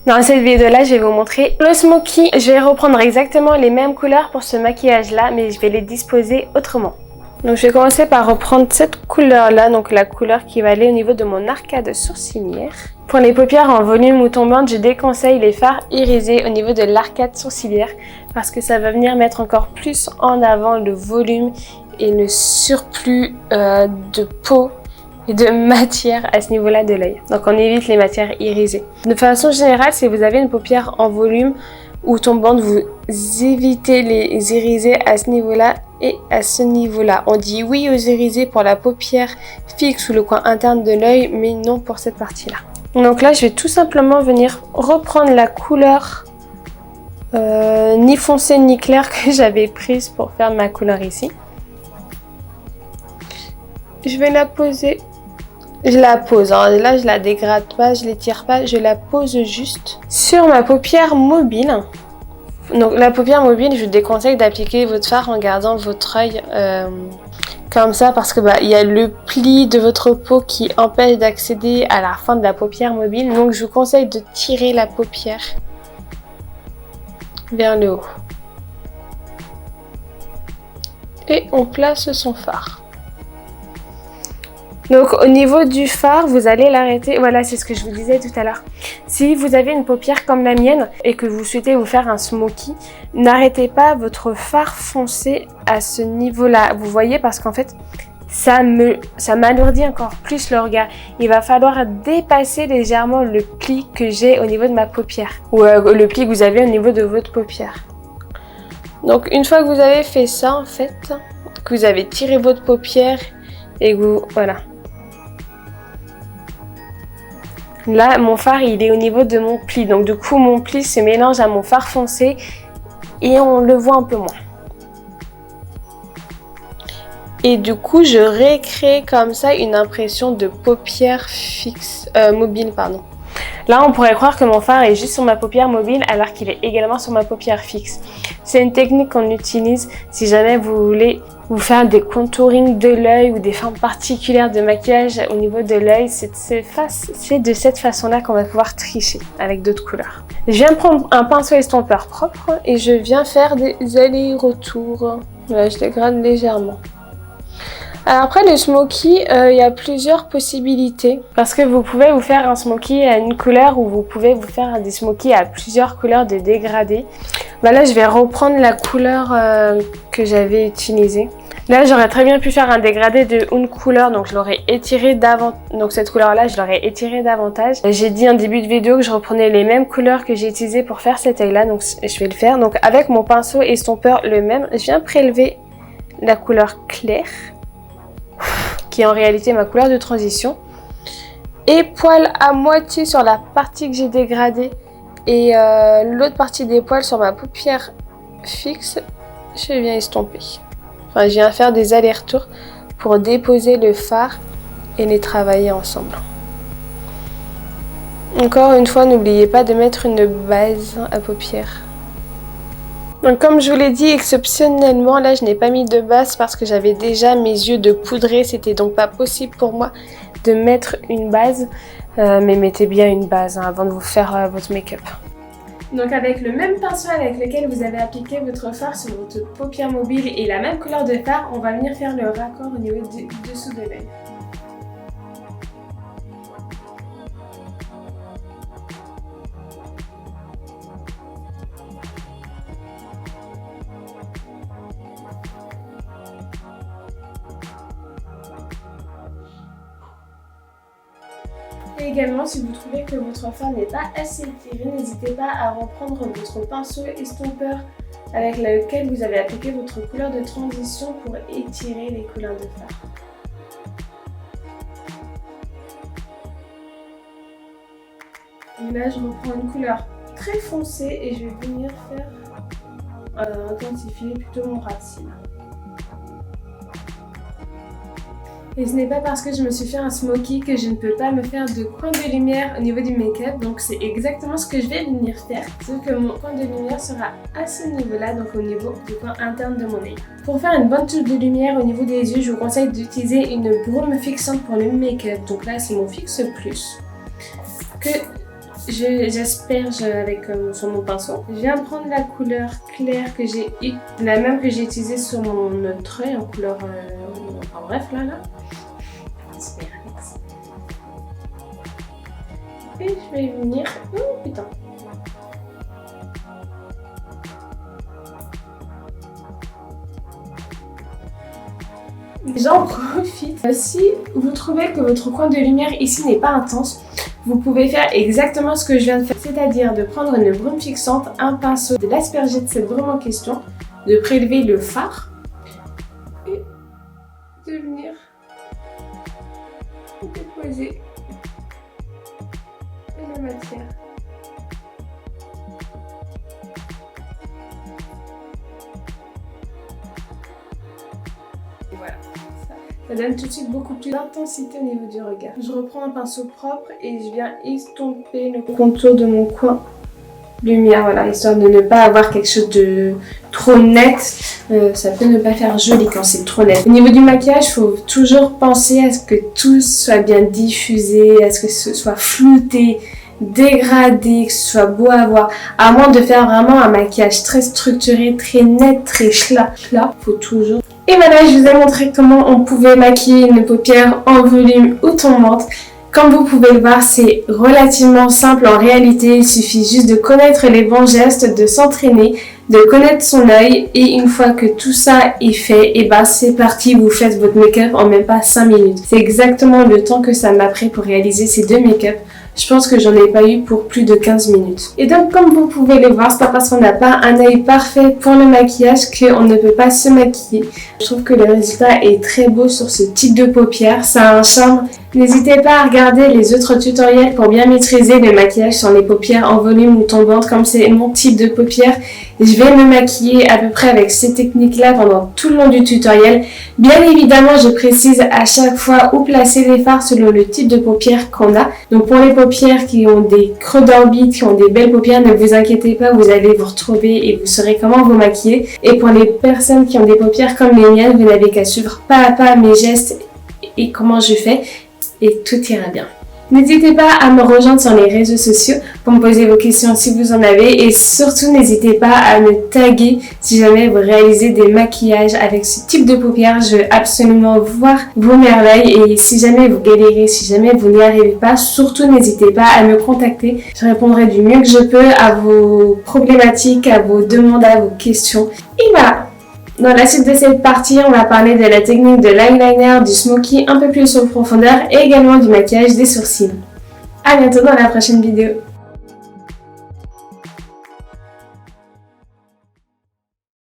Dans cette vidéo-là, je vais vous montrer le smoky. Je vais reprendre exactement les mêmes couleurs pour ce maquillage-là, mais je vais les disposer autrement. Donc je vais commencer par reprendre cette couleur-là, donc la couleur qui va aller au niveau de mon arcade sourcilière. Pour les paupières en volume ou tombantes, je déconseille les fards irisés au niveau de l'arcade sourcilière parce que ça va venir mettre encore plus en avant le volume et le surplus de peau et de matière à ce niveau-là de l'œil. Donc on évite les matières irisées. De façon générale, si vous avez une paupière en volume ou tombante, vous évitez les irisés à ce niveau-là et à ce niveau-là. On dit oui aux irisés pour la paupière fixe ou le coin interne de l'œil, mais non pour cette partie-là. Donc là, je vais tout simplement venir reprendre la couleur ni foncée ni claire que j'avais prise pour faire ma couleur ici. Je vais la poser. Je la pose, hein. Là je la dégrade pas, je l'étire pas, je la pose juste sur ma paupière mobile. Donc la paupière mobile, je vous déconseille d'appliquer votre fard en gardant votre œil comme ça parce que il y a le pli de votre peau qui empêche d'accéder à la fin de la paupière mobile. Donc je vous conseille de tirer la paupière vers le haut. Et on place son fard. Donc au niveau du fard, vous allez l'arrêter, voilà c'est ce que je vous disais tout à l'heure. Si vous avez une paupière comme la mienne et que vous souhaitez vous faire un smoky, n'arrêtez pas votre fard foncé à ce niveau-là. Vous voyez, parce qu'en fait, ça m'alourdit encore plus le regard. Il va falloir dépasser légèrement le pli que j'ai au niveau de ma paupière. Ou le pli que vous avez au niveau de votre paupière. Donc une fois que vous avez fait ça en fait, que vous avez tiré votre paupière et que vous... voilà. Là, mon fard, il est au niveau de mon pli. Donc, du coup, mon pli se mélange à mon fard foncé et on le voit un peu moins. Et du coup, je récrée comme ça une impression de paupière fixe, mobile, pardon. Là, on pourrait croire que mon fard est juste sur ma paupière mobile alors qu'il est également sur ma paupière fixe. C'est une technique qu'on utilise si jamais vous voulez vous faire des contourings de l'œil ou des formes particulières de maquillage au niveau de l'œil. C'est de cette façon-là qu'on va pouvoir tricher avec d'autres couleurs. Je viens prendre un pinceau estompeur propre et je viens faire des allers-retours. Là, je dégrade légèrement. Alors après le smoky, il y a plusieurs possibilités parce que vous pouvez vous faire un smoky à une couleur ou vous pouvez vous faire des smoky à plusieurs couleurs de dégradé. Là je vais reprendre la couleur que j'avais utilisée. Là j'aurais très bien pu faire un dégradé de une couleur, donc je l'aurais étiré davantage. Donc cette couleur là je l'aurais étiré davantage. J'ai dit en début de vidéo que je reprenais les mêmes couleurs que j'ai utilisées pour faire cet œil là, donc je vais le faire. Donc avec mon pinceau estompeur le même, je viens prélever la couleur claire, qui est en réalité ma couleur de transition, et poil à moitié sur la partie que j'ai dégradée et l'autre partie des poils sur ma paupière fixe, je viens estomper. Enfin, je viens faire des allers-retours pour déposer le fard et les travailler ensemble. Encore une fois, n'oubliez pas de mettre une base à paupières. Donc comme je vous l'ai dit, exceptionnellement, là je n'ai pas mis de base parce que j'avais déjà mes yeux de poudrés. C'était donc pas possible pour moi de mettre une base. Mais mettez bien une base avant de vous faire votre make-up. Donc avec le même pinceau avec lequel vous avez appliqué votre fard sur votre paupière mobile et la même couleur de fard, on va venir faire le raccord au niveau du dessous de l'œil. Et également, si vous trouvez que votre fard n'est pas assez étiré, n'hésitez pas à reprendre votre pinceau estompeur avec lequel vous avez appliqué votre couleur de transition pour étirer les couleurs de fard. Et là, je reprends une couleur très foncée et je vais venir faire intensifier plutôt mon racine. Et ce n'est pas parce que je me suis fait un smoky que je ne peux pas me faire de coin de lumière au niveau du make-up. Donc c'est exactement ce que je vais venir faire. Sauf que mon coin de lumière sera à ce niveau-là, donc au niveau du coin interne de mon œil. Pour faire une bonne touche de lumière au niveau des yeux, je vous conseille d'utiliser une brume fixante pour le make-up. Donc là c'est mon Fix Plus que j'asperge avec sur mon pinceau. Je viens prendre la couleur claire que j'ai, la même que j'ai utilisée sur mon autre œil en couleur, enfin bref là. Et je vais venir, oh putain. J'en profite. Si vous trouvez que votre coin de lumière ici n'est pas intense, vous pouvez faire exactement ce que je viens de faire, c'est-à-dire de prendre une brume fixante, un pinceau, de l'asperger de cette brume en question, de prélever le fard et de venir déposer la matière. Et voilà. Ça donne tout de suite beaucoup plus d'intensité au niveau du regard. Je reprends un pinceau propre et je viens estomper le contour de mon coin lumière, voilà, histoire de ne pas avoir quelque chose de trop net. Ça peut ne pas faire joli quand c'est trop net. Au niveau du maquillage, il faut toujours penser à ce que tout soit bien diffusé, à ce que ce soit flouté, dégradé, que ce soit beau à voir. À moins de faire vraiment un maquillage très structuré, très net, très schla. Là, faut toujours. Et voilà, je vous ai montré comment on pouvait maquiller une paupière en volume ou tombante. Comme vous pouvez le voir, c'est relativement simple en réalité. Il suffit juste de connaître les bons gestes, de s'entraîner, de connaître son œil. Et une fois que tout ça est fait, et ben c'est parti, vous faites votre make-up en même pas 5 minutes. C'est exactement le temps que ça m'a pris pour réaliser ces 2 make-up. Je pense que j'en ai pas eu pour plus de 15 minutes. Et donc comme vous pouvez le voir, c'est pas parce qu'on n'a pas un œil parfait pour le maquillage qu'on ne peut pas se maquiller. Je trouve que le résultat est très beau sur ce type de paupières, ça a un charme. N'hésitez pas à regarder les autres tutoriels pour bien maîtriser le maquillage sur les paupières en volume ou tombantes, comme c'est mon type de paupières. Je vais me maquiller à peu près avec ces techniques-là pendant tout le long du tutoriel. Bien évidemment, je précise à chaque fois où placer les fards selon le type de paupières qu'on a. Donc pour les paupières qui ont des creux d'orbite, qui ont des belles paupières, ne vous inquiétez pas, vous allez vous retrouver et vous saurez comment vous maquiller. Et pour les personnes qui ont des paupières comme les miennes, vous n'avez qu'à suivre pas à pas mes gestes et comment je fais. Et tout ira bien. N'hésitez pas à me rejoindre sur les réseaux sociaux pour me poser vos questions si vous en avez. Et surtout, n'hésitez pas à me taguer si jamais vous réalisez des maquillages avec ce type de paupières. Je veux absolument voir vos merveilles. Et si jamais vous galérez, si jamais vous n'y arrivez pas, surtout n'hésitez pas à me contacter. Je répondrai du mieux que je peux à vos problématiques, à vos demandes, à vos questions. Et voilà! Dans la suite de cette partie, on va parler de la technique de l'eyeliner, du smoky un peu plus en profondeur et également du maquillage des sourcils. A bientôt dans la prochaine vidéo.